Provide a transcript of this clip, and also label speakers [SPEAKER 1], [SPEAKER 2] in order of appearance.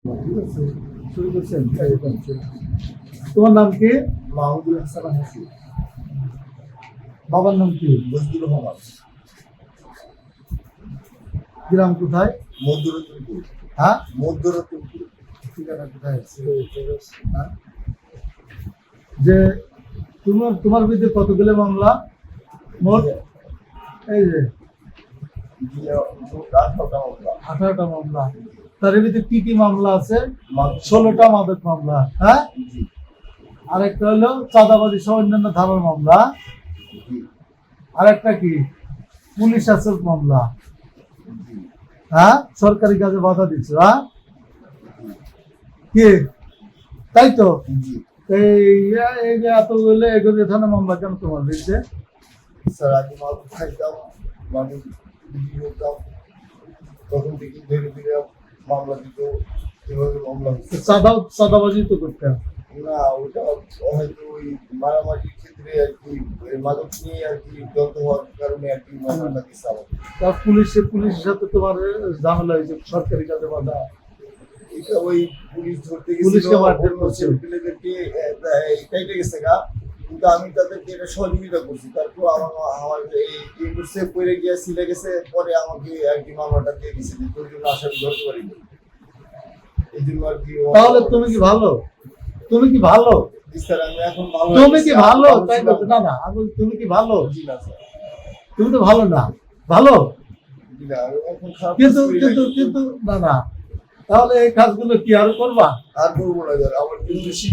[SPEAKER 1] ঠিক আছে, শুরু করছেন। তোমার নাম কি?
[SPEAKER 2] মাহমুদুল হাসান হাসি।
[SPEAKER 1] বাবার নাম কি?
[SPEAKER 2] মজদুর রহমান।
[SPEAKER 1] গ্রাম কোথায়?
[SPEAKER 2] মধ্যরতনপুর।
[SPEAKER 1] হ্যাঁ,
[SPEAKER 2] মধ্যরতনপুর।
[SPEAKER 1] ঠিকানা কোথায় আছে? হ্যাঁ? যে তোমার বিরুদ্ধে কতগুলো মামলা মোট? এই যে 18টা মামলা। তার ভিতরে কি কি মামলা আছে? 16টা মাদক মামলা। হ্যাঁ, আরেকটা হলো চাঁদাবাজি সহ অন্যান্য ধারার মামলা। আরেকটা কি? পুলিশ আসল মামলা। হ্যাঁ, সরকারি কাজে বাধা দিচ্ছ। হ্যাঁ, কি তাই তো? এই যে এতগুলো এগুলো ধরনের মামলা কেন তোমার বিরুদ্ধে?
[SPEAKER 2] স্যার আগে মাদক খাইতাম, মানুষ বিক্রি করতাম, তখন থেকে ধীরে ধীরে মামলা দিত, এভাবে মামলা হচ্ছে।
[SPEAKER 1] চাঁদাবাজি তো করতে হবে।
[SPEAKER 2] না, ওটা হয়তো ওই মারামারির ক্ষেত্রে আর কি, মাদক নিয়ে আর কি দ্বন্দ্ব হওয়ার কারণে আর কি মামলাটা দিচ্ছে আমাদের।
[SPEAKER 1] তার পুলিশের সাথে তোমার ঝামেলা হয়েছে, সরকারি কাজে বাধা।
[SPEAKER 2] এটা ওই পুলিশ ধরতে
[SPEAKER 1] পুলিশকে মারধর
[SPEAKER 2] গেছিল,
[SPEAKER 1] করছে।
[SPEAKER 2] ছেলেপেলেদেরকে কেটে গেছে গা, কিন্তু আমি তাদেরকে এটা সহযোগিতা করছি। তারপর আমার এই করছে, পড়ে গিয়ে ছিলে গেছে, পরে আমাকে আর কি মামলাটা দিয়ে দিছে, তোর জন্য আসামি ধরতে পারিনি, এই জন্য আর কি।
[SPEAKER 1] তাহলে তুমি কি ভালো? তুমি কি ভালো?
[SPEAKER 2] স্যার আমি এখন ভালো।
[SPEAKER 1] তুমি কি ভালো? তাই বলতে না না, আমি বলছি, তুমি কি ভালো?
[SPEAKER 2] জি না স্যার,
[SPEAKER 1] তুমি তো ভালো না। ভালো
[SPEAKER 2] জি না, আমি এখন খারাপ
[SPEAKER 1] কিন্তু
[SPEAKER 2] করি
[SPEAKER 1] কিন্তু
[SPEAKER 2] নাই।
[SPEAKER 1] কিন্তু না না, তাহলে এই কাজগুলো কি আরো করবা?
[SPEAKER 2] আর করবো না স্যার, আমার কিন্তু